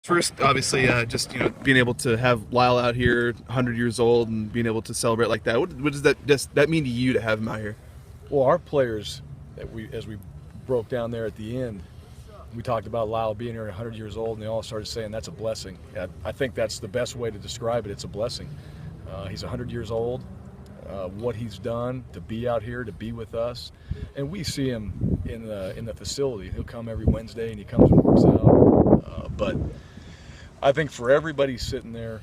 First, obviously, just being able to have Lyle out here, 100 years old, and being able to celebrate like that. What does that mean to you to have him out here? Well, our players, as we broke down there at the end, we talked about Lyle being here at 100 years old, and they all started saying that's a blessing. I think that's the best way to describe it. It's a blessing. He's 100 years old. What he's done to be out here, to be with us, and we see him in the facility. He'll come every Wednesday, and he comes and works out. But I think for everybody sitting there,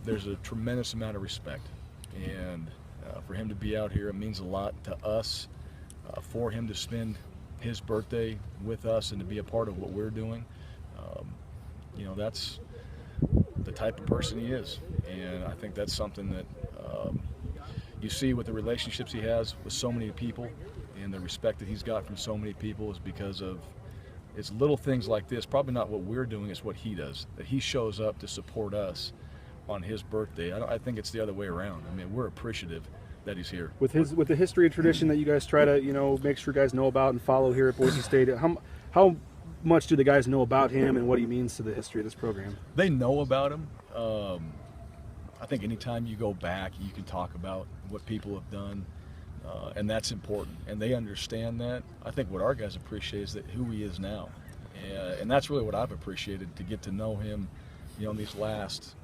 there's a tremendous amount of respect, and for him to be out here, it means a lot to us. For him to spend his birthday with us and to be a part of what we're doing, that's the type of person he is, and I think that's something that you see with the relationships he has with so many people, and the respect that he's got from so many people is because of it's little things like this. Probably not what we're doing, it's what he does. That he shows up to support us on his birthday. I think it's the other way around. I mean, we're appreciative that he's here. With the history and tradition that you guys try to make sure guys know about and follow here at Boise State, how much do the guys know about him and what he means to the history of this program? They know about him. I think anytime you go back, you can talk about what people have done, and that's important. And they understand that. I think what our guys appreciate is who he is now, and that's really what I've appreciated, to get to know him, in these last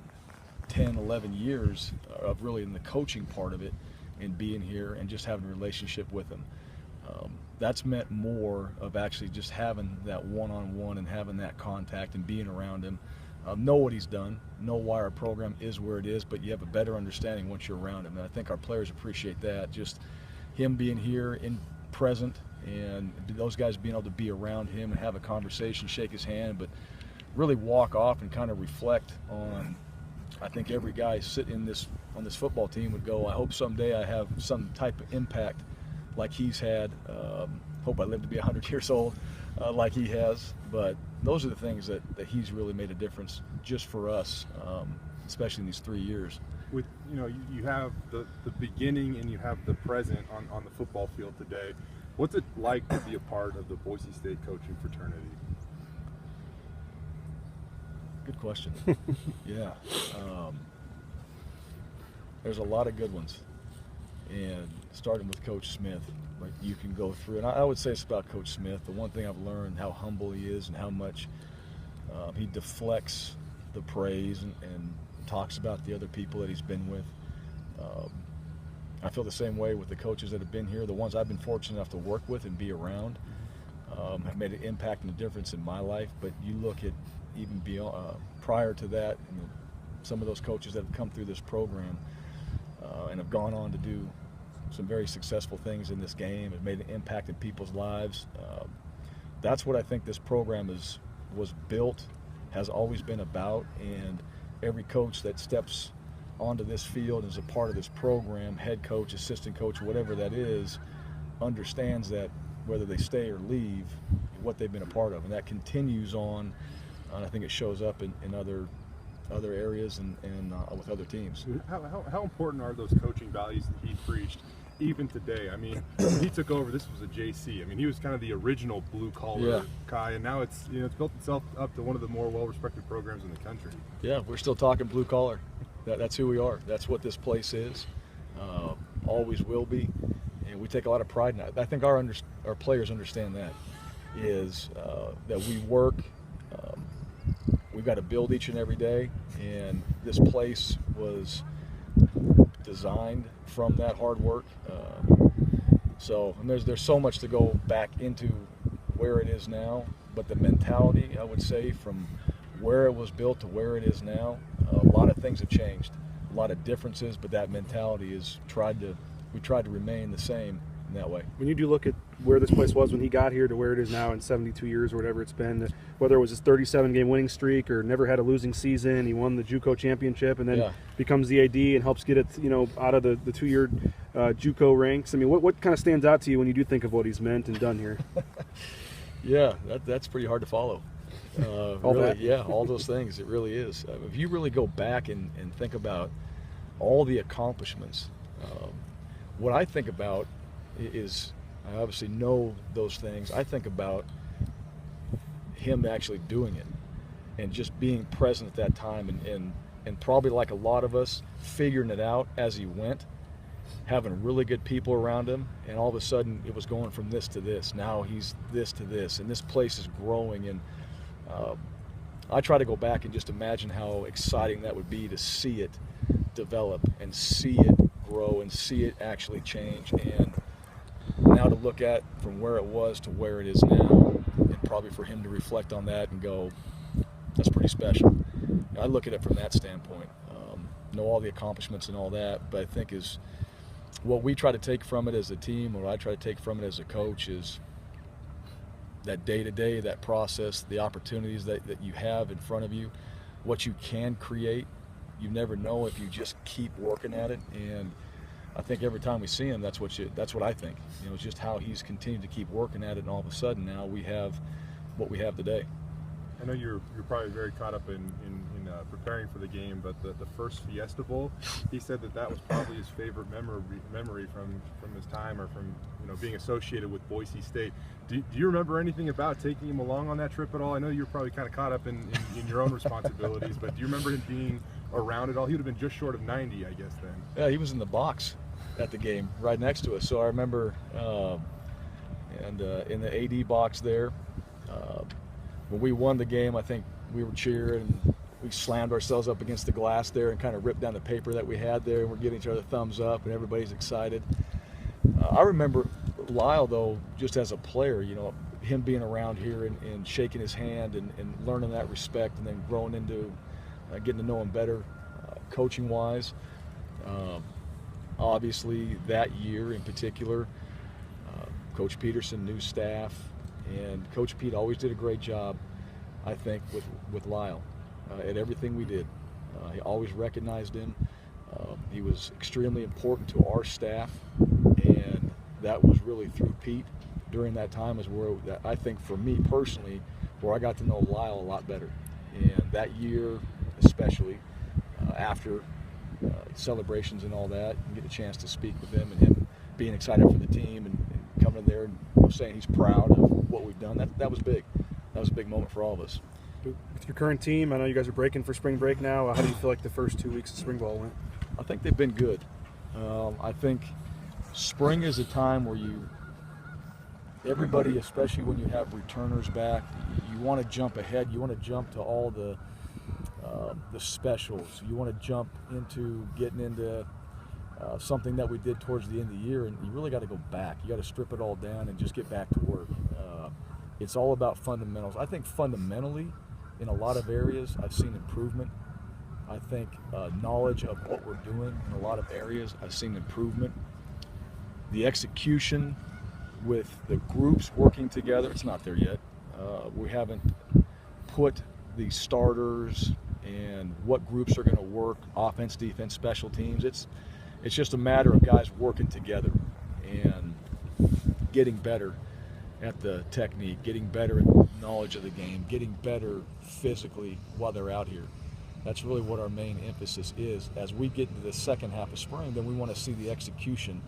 10, 11 years of really in the coaching part of it, and being here and just having a relationship with him. That's meant more of actually just having that one-on-one and having that contact and being around him. Know what he's done, know why our program is where it is, but you have a better understanding once you're around him. And I think our players appreciate that, just him being here in present, and those guys being able to be around him and have a conversation, shake his hand, but really walk off and kind of reflect on. I think every guy sitting on this football team would go, I hope someday I have some type of impact like he's had. Hope I live to be 100 years old like he has. But those are the things that he's really made a difference just for us, especially in these 3 years. With you have the beginning and you have the present on the football field today. What's it like to be a part of the Boise State coaching fraternity? Good question. Yeah. There's a lot of good ones. And starting with Coach Smith, like you can go through, and I would say it's about Coach Smith. The one thing I've learned, how humble he is and how much he deflects the praise and talks about the other people that he's been with. I feel the same way with the coaches that have been here. The ones I've been fortunate enough to work with and be around have made an impact and a difference in my life. But you look at even beyond, prior to that, some of those coaches that have come through this program and have gone on to do some very successful things in this game, have made an impact in people's lives. That's what I think this program was built, has always been about, and every coach that steps onto this field and is a part of this program, head coach, assistant coach, whatever that is, understands that whether they stay or leave, what they've been a part of, and that continues on. I think it shows up in other areas and with other teams. How important are those coaching values that he preached even today? I mean, when he took over, this was a JC. I mean, he was kind of the original blue-collar guy, and now it's built itself up to one of the more well-respected programs in the country. Yeah, we're still talking blue-collar. That's who we are. That's what this place is. Always will be, and we take a lot of pride in that. I think our players understand that, is that we work. We've got to build each and every day, and this place was designed from that hard work. And there's so much to go back into where it is now, but the mentality, I would say, from where it was built to where it is now, a lot of things have changed, a lot of differences, but that mentality we tried to remain the same in that way. When you do look at where this place was when he got here to where it is now in 72 years or whatever it's been, whether it was his 37-game winning streak or never had a losing season, he won the JUCO championship and then becomes the AD and helps get it out of the 2-year JUCO ranks. I mean, what kind of stands out to you when you do think of what he's meant and done here? Yeah, that's pretty hard to follow. All that? Yeah, all those things. It really is. If you really go back and think about all the accomplishments, what I think about is, I obviously know those things. I think about him actually doing it. and just being present at that time, and probably like a lot of us, figuring it out as he went, having really good people around him, and all of a sudden it was going from this to this. Now he's this to this, and this place is growing. And I try to go back and just imagine how exciting that would be to see it develop and see it grow and see it actually change. And now to look at from where it was to where it is now, and probably for him to reflect on that and go, that's pretty special. I look at it from that standpoint. Know all the accomplishments and all that, but I think is what we try to take from it as a team, or what I try to take from it as a coach, is that day-to-day, that process, the opportunities that you have in front of you, what you can create. You never know if you just keep working at it. And I think every time we see him, that's what I think. It's just how he's continued to keep working at it, and all of a sudden now we have what we have today. I know you're probably very caught up in preparing for the game, but the first Fiesta Bowl, he said that was probably his favorite memory from his time, or from being associated with Boise State. Do you remember anything about taking him along on that trip at all? I know you're probably kind of caught up in your own responsibilities, but do you remember him being around at all? He would have been just short of 90, I guess, then. Yeah, he was in the box at the game right next to us. So I remember, in the AD box there, when we won the game, I think we were cheering, and we slammed ourselves up against the glass there and kind of ripped down the paper that we had there, and we're giving each other thumbs up, and everybody's excited. I remember Lyle, though, just as a player, him being around here and shaking his hand and learning that respect, and then growing into getting to know him better coaching-wise. Obviously, that year in particular, Coach Peterson, new staff, and Coach Pete always did a great job, I think, with Lyle at everything we did. He always recognized him. He was extremely important to our staff, and that was really through Pete during that time is where I think for me personally, where I got to know Lyle a lot better. And that year especially, after celebrations and all that, and get a chance to speak with him, and him being excited for the team, and coming there and saying he's proud of what we've done, that was big. That was a big moment for all of us. With your current team, I know you guys are breaking for spring break now. How do you feel like the first 2 weeks of spring ball went? I think they've been good. I think spring is a time where everybody, especially when you have returners back, you want to jump ahead. You want to jump to all the specials. You want to jump into getting into something that we did towards the end of the year, and you really got to go back. You got to strip it all down and just get back to work. It's all about fundamentals. I think fundamentally, in a lot of areas, I've seen improvement. I think knowledge of what we're doing in a lot of areas, I've seen improvement. The execution with the groups working together, it's not there yet. We haven't put the starters and what groups are going to work, offense, defense, special teams. It's just a matter of guys working together and getting better at the technique, getting better at knowledge of the game, getting better physically while they're out here. That's really what our main emphasis is. As we get into the second half of spring, then we want to see the execution,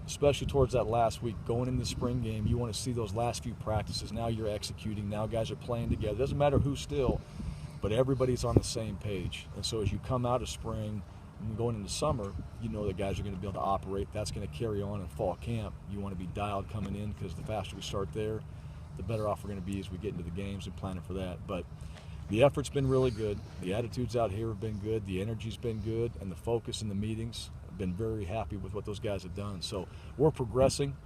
especially towards that last week. Going into the spring game, you want to see those last few practices. Now you're executing. Now guys are playing together. It doesn't matter who's still, but everybody's on the same page. And so as you come out of spring and going into summer, you know the guys are going to be able to operate. That's going to carry on in fall camp. You want to be dialed coming in, because the faster we start there, the better off we're going to be as we get into the games and planning for that. But the effort's been really good. The attitudes out here have been good. The energy's been good, and the focus in the meetings. I've been very happy with what those guys have done. So we're progressing.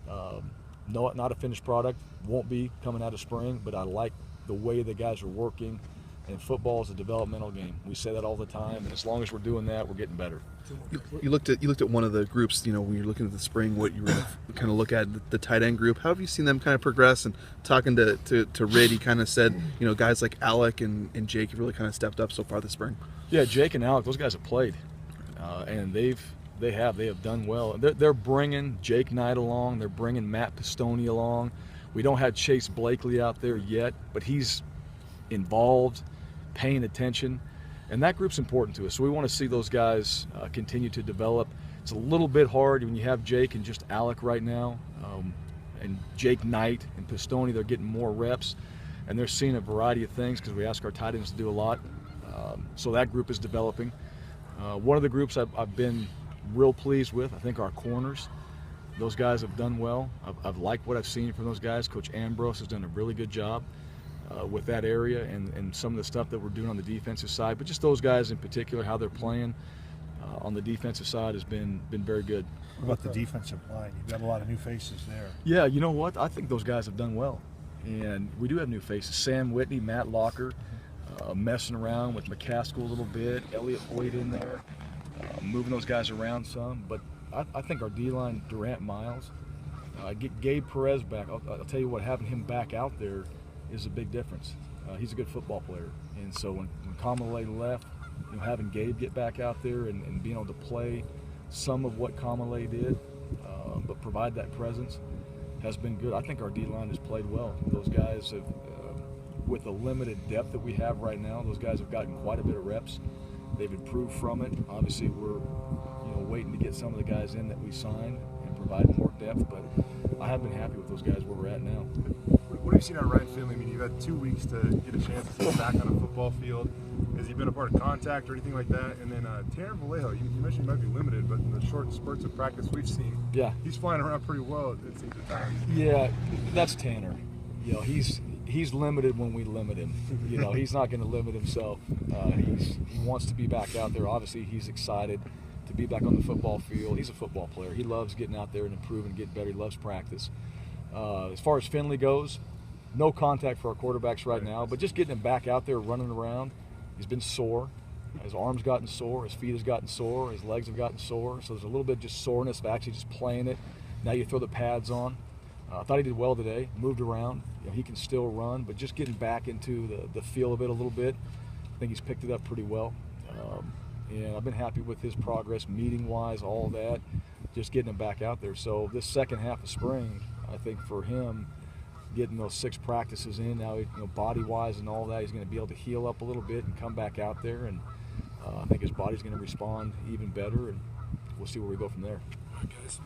No, not a finished product. Won't be coming out of spring, but I like the way the guys are working. And football is a developmental game. We say that all the time, and as long as we're doing that, we're getting better. You looked at one of the groups, when you're looking at the spring, what you were going to kind of look at, the tight end group. How have you seen them kind of progress? And talking to Rid, he kind of said, guys like Alec and Jake have really kind of stepped up so far this spring. Yeah, Jake and Alec, those guys have played, and they have done well. They're bringing Jake Knight along. They're bringing Matt Pistone along. We don't have Chase Blakely out there yet, but he's involved, paying attention, and that group's important to us. So we want to see those guys continue to develop. It's a little bit hard when you have Jake and just Alec right now, and Jake Knight and Pistone, they're getting more reps. and they're seeing a variety of things because we ask our tight ends to do a lot. So that group is developing. One of the groups I've been real pleased with, I think, our corners. Those guys have done well. I've liked what I've seen from those guys. Coach Ambrose has done a really good job with that area and some of the stuff that we're doing on the defensive side. But just those guys in particular, how they're playing on the defensive side has been very good. What about the defensive line? You've got a lot of new faces there. Yeah, you know what? I think those guys have done well. And we do have new faces. Sam Whitney, Matt Locker, messing around with McCaskill a little bit, Elliott Hoyt in there, moving those guys around some. But I think our D-line, Durant Miles, get Gabe Perez back. I'll tell you what, having him back out there is a big difference. He's a good football player. And so when Kamalei left, having Gabe get back out there and being able to play some of what Kamalei did, but provide that presence has been good. I think our D-line has played well. Those guys have, with the limited depth that we have right now, those guys have gotten quite a bit of reps. They've improved from it. Obviously, we're waiting to get some of the guys in that we signed and provide more depth, but I have been happy with those guys where we're at now. What have you seen out of Ryan Finley? I mean, you've had 2 weeks to get a chance to get back on a football field. Has he been a part of contact or anything like that? And then Tanner Vallejo, you mentioned he might be limited, but in the short spurts of practice we've seen, he's flying around pretty well, it seems at times. Yeah, that's Tanner. He's limited when we limit him. He's not going to limit himself. He wants to be back out there. Obviously, he's excited to be back on the football field. He's a football player. He loves getting out there and improving, getting better. He loves practice. As far as Finley goes, no contact for our quarterbacks right now, but just getting him back out there running around. He's been sore. His arms gotten sore. His feet has gotten sore. His legs have gotten sore. So there's a little bit of just soreness of actually just playing it. Now you throw the pads on. I thought he did well today. Moved around. He can still run, but just getting back into the feel of it a little bit. I think he's picked it up pretty well. And I've been happy with his progress, meeting-wise, all that. Just getting him back out there. So this second half of spring, I think for him, getting those 6 practices in now, body-wise and all that, he's going to be able to heal up a little bit and come back out there. And I think his body's going to respond even better, and we'll see where we go from there. All right, guys.